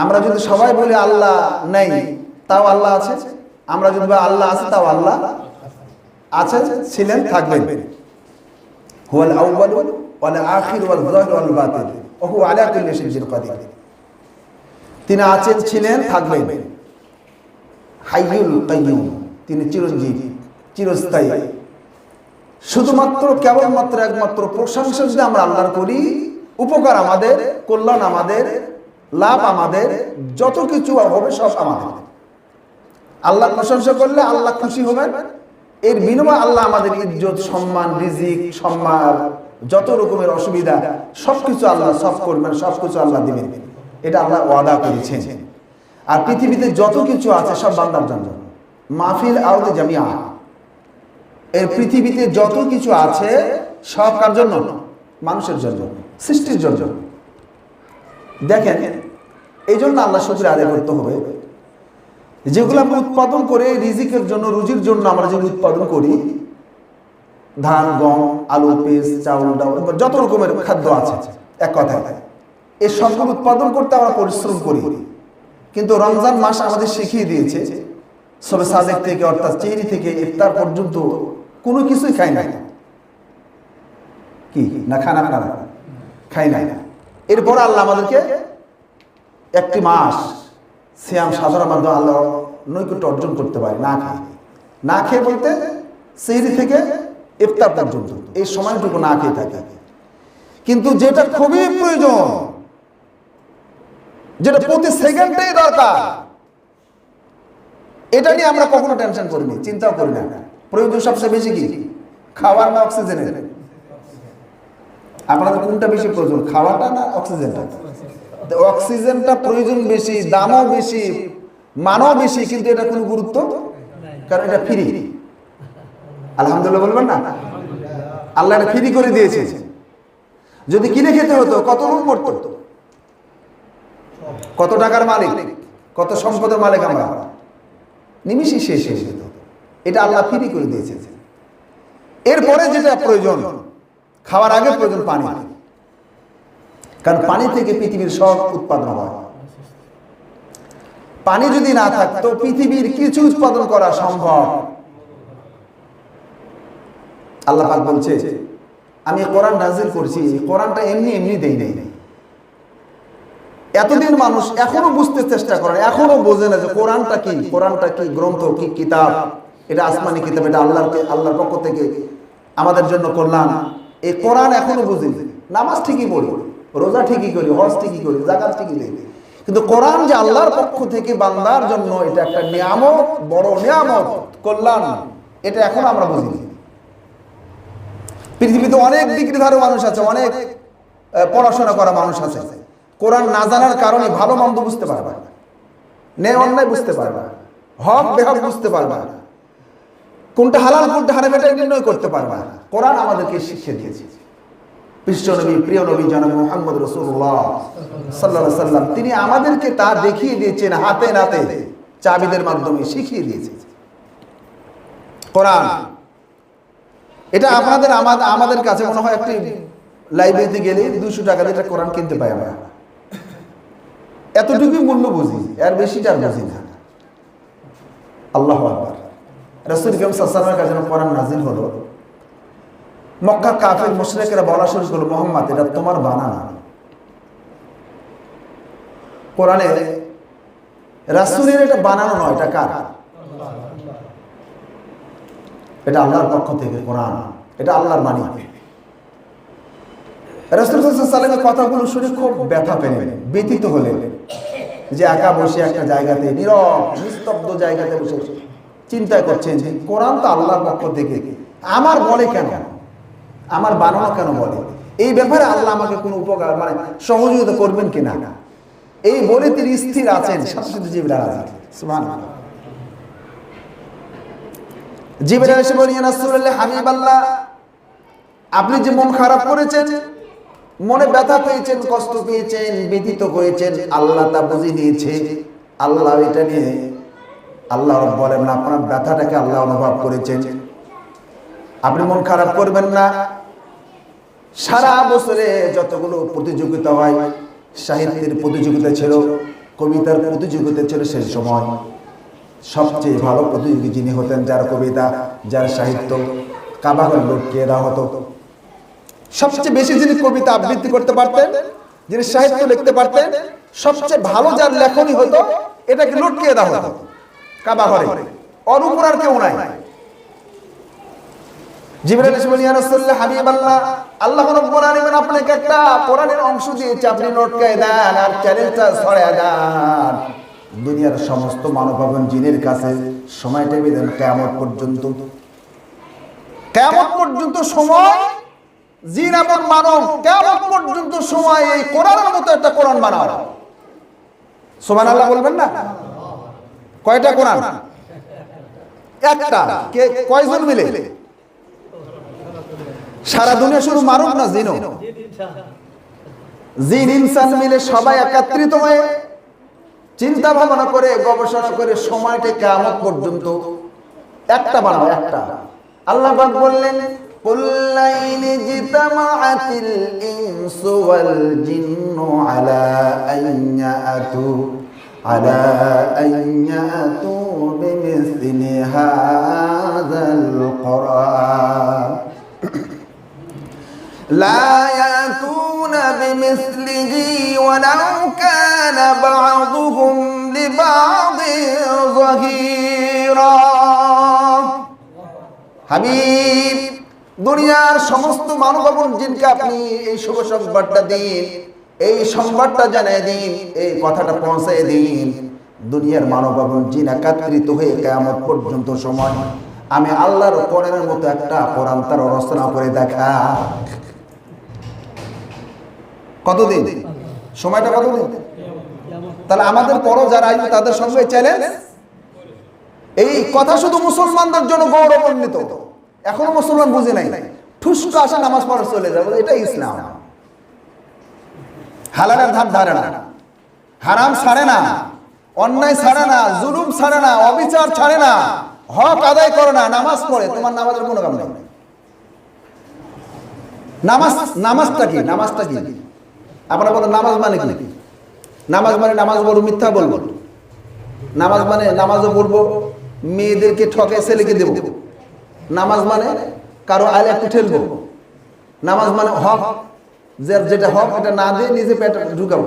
আমরা যদি সবাই বলি আল্লাহ নেই, তাও আল্লাহ আছে। আমরা যদি বলি আল্লাহ আছে, তাও আল্লাহ আছেন, ছিলেন, থাকবেন। হুয়াল আউয়াল ওয়াল আখির ওয়াল যাহির ওয়াল বাতিন ওয়া হুয়া আলা কুল্লি শাইইন কাদির। তিনি আছেন, ছিলেন, থাকবেন। হাইয়ুল কাইয়ুম, তিনি চিরঞ্জীবী, চিরস্থায়ী। শুধুমাত্র কেবলমাত্র একমাত্র প্রশংসা যদি আমরা আল্লাহর করি, উপকার আমাদের, কল্যাণ আমাদের, লাভ আমাদের, যত কিছু হবে সব আমাদের। আল্লাহর প্রশংসা করলে আল্লাহ খুশি হবেন। এর বিনিময়ে আল্লাহ আমাদের ইজ্জত, সম্মান, রিজিক, সম্মান, যত রকমের অসুবিধা সবকিছু আল্লাহ সব করবেন, সবকিছু আল্লাহ দিবেন। এটা আল্লাহ ওয়াদা করেছেন। আর পৃথিবীতে যত কিছু আছে সব বান্দার জন্য। মাহফিল আউলি জামিয়া, এই পৃথিবীতে যত কিছু আছে সব কার জন্য? মানুষের জন্য, সৃষ্টির জন্য। দেখেন, এই জন্য আল্লাহ শুকরিয়া আদায় করতে হবে। যেগুলো আমরা উৎপাদন করে রিজিকের জন্য, রুজির জন্য আমরা যেগুলো উৎপাদন করি, ধান, গম, আলু, পেঁয়াজ, চাউল, ডাউল, যত রকমের খাদ্য আছে, এক কথায় এই সবগুলো উৎপাদন করতে আমরা পরিশ্রম করি। কিন্তু রমজান মাস আমাদের শিখিয়ে দিয়েছে, সবে সাদেক থেকে অর্থাৎ চেহারি থেকে ইফতার পর্যন্ত কোনো কিছুই খাই না। কি না খানা খানা খাই না। এরপর আল্লাহ আমাদেরকে একটি মাস সিয়াম সাধারণ মাধ্যমে আল্লাহ নৈকট্য অর্জন করতে পারে না খেয়ে। না খেয়ে বলতে সেহরি থেকে ইফতার পর্যন্ত এই সময়টুকু না খেয়ে থাকে। কিন্তু যেটা খুবই প্রয়োজন, যেটা প্রতি সেকেন্ডেই দরকার, এটা নিয়ে আমরা কখনো টেনশন করিনি, চিন্তাও করি না। প্রয়োজন সবচেয়ে বেশি কি? খাওয়ার না অক্সিজেনের? আপনাদের কোনটা বেশি প্রয়োজন, খাওয়াটা না অক্সিজেনটা? অক্সিজেনটা প্রয়োজন বেশি, দামও বেশি, মানও বেশি, কিন্তু এটা কোনো গুরুত্ব, কারণ এটা ফ্রি। আলহামদুলিল্লাহ বলবেন না? আল্লাহ এটা ফ্রি করে দিয়েছে। যদি কিনে খেতে হতো কত লোক মরতো, কত টাকার মালিক, কত সম্পদের মালিক আমরা, নিমিষে শেষ হয়ে যেত। এটা আল্লাহ ফ্রি করে দিয়েছে। এরপরে যেটা প্রয়োজন, খাওয়ার আগে প্রয়োজন পানি, কারণ পানি থেকে পৃথিবীর সব উৎপাদন হয়। পানি যদি না থাকতো পৃথিবীর কিছু উৎপাদন করা সম্ভব। আল্লাহ পাক বলছে, আমি কোরআন নাযিল করেছি, কোরআনটা এমনি এমনি দেই নাই। এতদিন মানুষ এখনো বুঝতে চেষ্টা করে, এখনো বোঝে না যে কোরআনটা কি, কোরআনটা কি গ্রন্থ, কি কিতাব। এটা আসমানি কিতাব, এটা আল্লাহর পক্ষ থেকে আমাদের জন্য কল্যাণ। এই কোরআন এখনো বুঝিনি। নামাজ ঠিকই পড়ি, রোজা ঠিকই করি, হজ ঠিকই করি, যাকাত ঠিকই দেই, কিন্তু কোরআন যে আল্লাহর পক্ষ থেকে বান্দার জন্য এটা একটা নিয়ামত, বড় নিয়ামত, কল্যাণ, এটা এখন আমরা বুঝিনি। পৃথিবীতে অনেক ডিগ্রিধারী মানুষ আছে, অনেক পড়াশোনা করা মানুষ আছে, কোরআন না জানার কারণে ভালো মন্দ বুঝতে পারবে না, ন্যায় অন্যায় বুঝতে পারবে না, হক বেহক বুঝতে পারবে না, কোনটা হালাল কোনটা হারাম এটা নির্ণয় করতে পারবে না। কোরআন আমাদেরকে শিখিয়ে দিয়েছে। বিশ্বনবী, প্রিয় নবী জনাব মুহাম্মদ রাসূলুল্লাহ সাল্লাল্লাহু আলাইহি সাল্লাম, তিনি আমাদেরকে তা দেখিয়ে দিয়েছেন, হাতে নাতে চাবিদের মাধ্যমে শিখিয়ে দিয়েছেন কোরআন। এটা আপনাদের আমাদের কাছে মনে হয় একটি লাইব্রেরিতে গেলে 200 টাকা দিয়ে কোরআন কিনতে পাই আমরা, এতটুকুই মূল্য বুঝি, এর বেশিটা বুঝি না। আল্লাহু আকবার। রাসূল সাল্লাল্লাহু আলাইহি ওয়াসাল্লামের কাছে কোরআন নাযিল হলো, মক্কা কাফির মুশরিকরা বলা শুরু করলো, মুহাম্মদ এটা তোমার বানানো। কোরআনে রাসূলের এটা বানানো নয়, এটা কার? এটা আল্লাহর পক্ষ থেকে কোরআন, এটা আল্লাহর বাণী। রাসূল সাল্লাল্লাহু আলাইহি ওয়াসাল্লামের কথাগুলো শুনে খুব ব্যথা পেলেন, ব্যথিত হলেন, যে একা বসে একটা জায়গাতে, নীরব নিস্তব্ধ জায়গাতে বসে চিন্তা করছেন যে কোরআন তো আল্লাহর পক্ষ থেকে, আমার বলে কেন, আমার বানানো কেন বলে, এই ব্যাপারে আল্লাহ আমাকে কোনো উপকার মানে সহযোগিতা করবেন কিনা, এই বলে তিনি স্থির আছেন। সাথে সাথে জিবরাইল আছেন, সুবহানাল্লাহ। জিবরাইল এসে বলেন, ইয়া রাসূলুল্লাহ, হাবিবাল্লাহ, আপনি যে মন খারাপ করেছেন, মনে ব্যথা পেয়েছেন, কষ্ট পেয়েছেন, ব্যথিত হয়েছেন, আল্লাহ তা বুঝে নিয়েছে। আল্লাহ এটা নিয়ে আল্লাহ বলেন না, আপনার ব্যথাটাকে আল্লাহ অনুভব করেছেন, আপনি মন খারাপ করবেন না। সারা বছরে যতগুলো প্রতিযোগিতা হয়, সাহিত্যের প্রতিযোগিতা ছিল, কবিতার প্রতিযোগিতা ছিল সেই সময়। সবচেয়ে ভালো প্রতিযোগী যিনি হতেন, যার কবিতা, যার সাহিত্য কাবাঘর লটকিয়ে দেওয়া হতো। সবচেয়ে বেশি যিনি কবিতা আবৃত্তি করতে পারতেন, যিনি সাহিত্য লিখতে পারতেন, সবচেয়ে ভালো যার লেখনী হতো, এটাকে লটকিয়ে দেওয়া হতো কাবাঘরে। ওর উপর আর কেউ নাই। জিবরাইল এসে বলেন, ইয়া রাসূলুল্লাহ, হাবিবাল্লাহ, আল্লাহ রাব্বুল আলামিন আপনাকে একটা কোরআনের অংশ দিয়েছে, আপনি লটকায় দেন আর চ্যালেঞ্জটা ছড়ায় দেন দুনিয়ার সমস্ত মানব এবং জিনের কাছে। সময়টা বেঁধেন কিয়ামত পর্যন্ত। কিয়ামত পর্যন্ত সময়, জিন এবং মানব কিয়ামত পর্যন্ত সময় এই কোরআনের মতো একটা কোরআন বানাও। সুবহানাল্লাহ বলবেন না? কয়টা কোরআন? একটা। কে কয়জন মিলে? সারা দুনিয়া শুধু মানব না, জিনও, জিন ইনসান মিলে সবাই একত্রিত হয়ে চিন্তা ভাবনা করে গবেষণা করে সময়টা কিয়ামত পর্যন্ত একটা বানাও, একটা। আল্লাহ পাক বললেন, কুল লাইন জিতামাআতিল ইনসু ওয়াল জিন্নু আলা আইয়াতু বিমিসলি হাযাল কুরআন لا يأتون بمثله ولو كان بعضهم لبعض ظهيرا। হাবিব, দুনিয়ার সমস্ত মানব এবং জিনকে আপনি এই শুভ সংবাদটা দিন, এই সংবাদটা জানিয়ে দিন, এই কথাটা পৌঁছে দিন। দুনিয়ার মানব এবং জিন একত্রিত হয়ে কিয়ামত পর্যন্ত সময় আমি আল্লাহর কোরআনের মতো একটা কোরআন তার রচনা করে দেখা। কতদিন? সময়টা কতদিন? তাহলে আমাদের পরও যারা আসবে তাদের সঙ্গে চ্যালেঞ্জ। এই কথা শুধু মুসলমানদের জন্য গৌরবান্বিত। এখনো মুসলমান বুঝে নাই, ঠুসকা আসে নামাজ পড়ে চলে যাবে, এটা ইসলাম। হালালের ধার ধারে না, হারাম ছাড়ে না, অন্যায় ছাড়ে না, জুলুম ছাড়ে না, অবিচার ছাড়ে না, হক আদায় করে না, নামাজ পড়ে। তোমার নামাজের কোনো কাম নেই। নামাজটা কি? নামাজটা কি? আপনারা বলেন নামাজ মানে কি? নামাজ মানে নামাজ বলবো, মিথ্যা বলবো। নামাজ মানে নামাজও পড়বো, মেয়েদেরকে ঠকে ছেলেকে দেব। নামাজ মানে কারো আলে একটু ঠেলবো। নামাজ মানে হক, যেটা হক এটা না দিয়ে নিজে পেটে ঢুকাবো।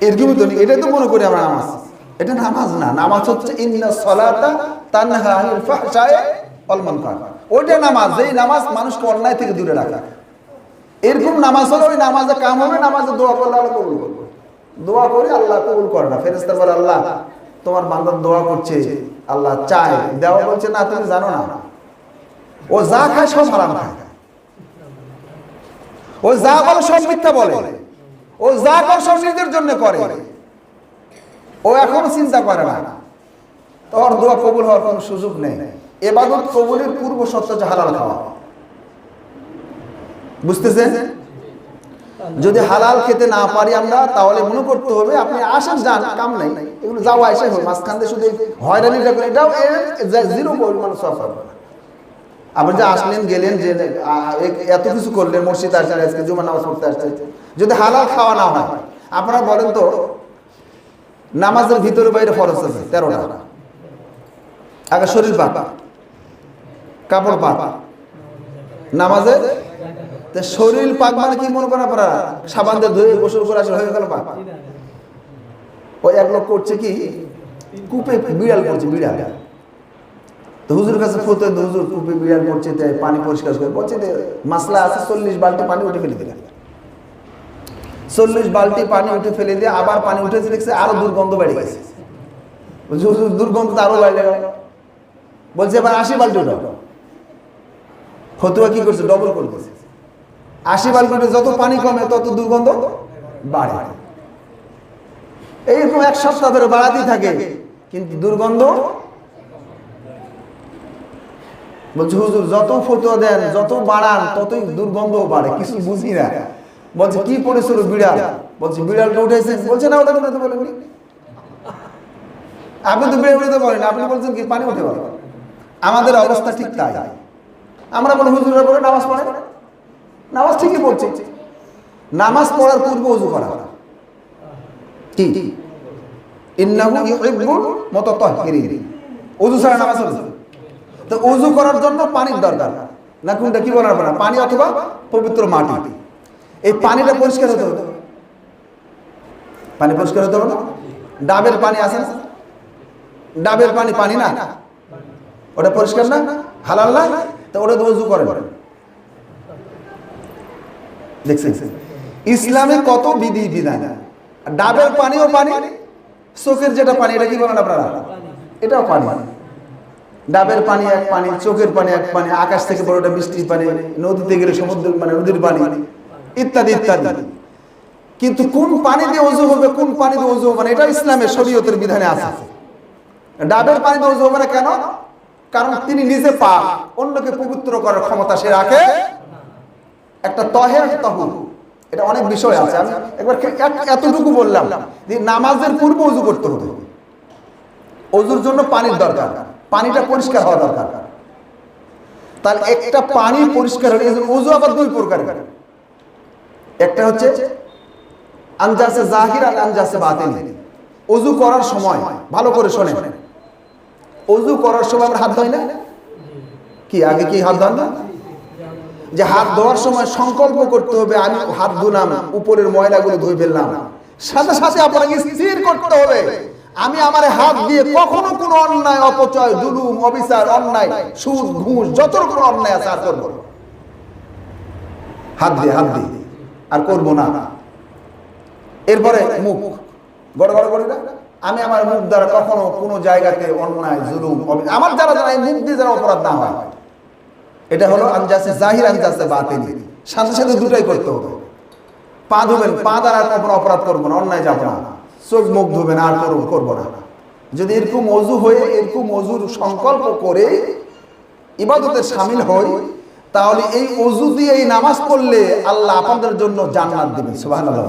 এরকমই তো, এটাই তো মনে করি আমরা নামাজ। এটা নামাজ না। নামাজ হচ্ছে ইন্নাস সালাতা তানহা আনিল ফাহশাই ওয়াল মুনকার। ওইটা নামাজ, যেই নামাজ মানুষকে অন্যায় থেকে দূরে রাখা। এরকম নামাজ হলো ওই নামাজে কাম হবে, নামাজে দোয়া করলে আল্লাহ কবুল করবে। দোয়া করে আল্লাহ কবুল করে না। ফেরেশতা বলে, আল্লাহ তোমার বান্দা দোয়া করছে, আল্লাহ চায়, দেওয়া বলছে না, তুমি জানো না। ও যা খায় সব হারাম খায়, ও যা বলে সব মিথ্যা বলে, ও যা করে সব নিজের জন্য করে, ও এখনো চিন্তা করে না। তোর দোয়া কবুল হওয়ার কোনো সুযোগ নেই। ইবাদত কবুলের পূর্ব শর্ত হচ্ছে হালাল খাওয়া। বুঝতেছেন? যদি হালাল খেতে না পারি আমরা, তাহলে মনে করতে হবে আপনি আসেন, যান, কাম নাই, এগুলো যাওয়া আসে হয়, মাঝখান দিয়ে শুধু হয়রানিটা করে, এটাও জিরো পরিমাণ সওয়াব পাবেন। আপনি যে আসলেন, গেলেন, যে এত কিছু করলেন, মসজিদ আসছেন, আজকে জুমা নামাজ পড়তে আসছেন, যদি হালাল খাওয়া না হয়, আপনারা বলেন তো নামাজের ভিতরে বাইরে ফরজ আছে 13টা। আগে শরীর পাক, কাপড় পাক, নামাজে শরীর পাক মানে কি মনে করেন আপনারা? সাবান দিয়ে ধুয়ে গোসল করে আসলে হয়ে গেল পাক। ওই এক লোক করছে কি, কূপে বিড়াল পড়ছে, বিড়াল। তো হুজুরের কাছে ফতো, হুজুর কূপে বিড়াল পড়ছে, পানি পরিষ্কার করে বলছে মাসলা আছে, 40 বালতি পানি উঠে ফেলে দিলেন। 40 বালতি পানি উঠে ফেলে দিয়ে আবার পানি উঠেছে, দেখছে আরো দুর্গন্ধ বেড়ে গেছে। হুজুর দুর্গন্ধ আরো বেড়ে গেল, বলছে এবার 80 বালতি উঠাও। ফতুয়া কি করছে? ডবল করে দিয়েছে। 80 বালতিতে যত পানি কমে তত দুর্গন্ধ বাড়ে। এইরকম এক সপ্তাহ ধরে বাড়াতেই থাকে, কিন্তু দুর্গন্ধ। বলছে হুজুর যত ফতুয়া দেন, যত বাড়ান, ততই দুর্গন্ধ বাড়ে। কিছু বুঝি না। বলছে কি পড়েছিল? বিড়াল। বলছে বিড়ালটা উঠেছে। বলছে না, ওটা উঠাতে বলেননি, আপনি তো বিড়াল উঠাতে বলেন, আপনি বলছেন কি পানি উঠে পারে। আমাদের অবস্থা ঠিক তাই। আমরা বলি হুজুরের পরে নামাজ পড়ে, নামাজ ঠিকই পড়ছে। নামাজ পড়ার পূর্বে ওযু করা, কি ইন্নাহু ইউহিব্বুল মুতাতাহহিরিন। ওযু ছাড়া নামাজ হবে? তো ওযু করার জন্য পানির দরকার না, কোনটা কি বলার না, পানি অথবা পবিত্র মাটি। এই পানিটা পরিষ্কার হতে হবে, পানি পরিষ্কার হতে হবে না? ডাবের পানি আছে না, ডাবের পানি পানি না, ওটা পরিষ্কার না, হালাল না, তো ওটা তো ওযু করে। দেখছেন ইসলামে কত বিধি বিধান। ডাবের পানিও পানি, চোখের যেটা পানি এটা কি বলেন আপনারা, এটাও পানি। ডাবের পানি এক পানি, চোখের পানি এক পানি, আকাশ থেকে বড়টা বৃষ্টির পানি, নদীতে গেলে সমুদ্র মানে নদীর পানি, ইত্যাদি ইত্যাদি। কিন্তু কোন পানি দিয়ে ওযু হবে, কোন পানি দিয়ে ওযু হবে না, এটা ইসলামের শরীয়তের বিধানে আছে। ডাবের পানি দিয়ে ওযু হবে না কেন? কারণ তিনি নিজে পাক, অন্যকে পবিত্র করার ক্ষমতা সে রাখে। একটা তহের তাহুর, এটা অনেক বিষয় আছে, আমি একবার এতটুকু বললাম যে নামাজের পূর্বে ওযু করতে হবে। ওযুর জন্য পানির দরকার, পানিটা পরিষ্কার হওয়া দরকার। তাহলে একটা পানি পরিষ্কার হলে ওযু আবার দুই প্রকার, একটা হচ্ছে আনজাসে জাহির আর আনজাসে বাতিন। ওযু করার সময় ভালো করে শোনেন, ওযু করার সময় আমরা হাত ধুই না কি, আগে কি হাত ধোন না? যে হাত ধোয়ার সময় সংকল্প করতে হবে আমি হাত ধুলাম, উপরের ময়লাগুলো ধুই ফেললাম। সাথে সাথে আপনাকে স্থির করতে হবে আমি আমার হাত দিয়ে কখনো কোনো অন্যায়, অপচয়, জুলুম, অবিচার, অন্যায়, সুদ, ঘুষ, যত রকম অন্যায় আছে আর করবো হাত দিয়ে আর করবো না। এরপরে মুখ বড় বড় করে আমি আমার মুখ দ্বারা কখনো কোনো জায়গাতে অন্যায়, জুলুম, আমার দ্বারা যারা মুখ দিয়ে যারা অপরাধ না হয়, এটা হলো আনজাসে জাহির, আনজাসে বাতিন। সাথে সাথে দুটাই করতে হবে। পা ধুবেন, পা দ্বারা কখনো অপরাধ করবো না, অন্যায় যাবো না। চোখ মুখ ধুবেন, আর করবো না। যদি এরকম ওযু হয়ে এরকম ওযুর সংকল্প করে ইবাদতে শামিল হই, তাহলে এই ওযু দিয়ে এই নামাজ পড়লে আল্লাহ আপনাদের জন্য জান্নাত দিবেন। সুবহানাল্লাহ।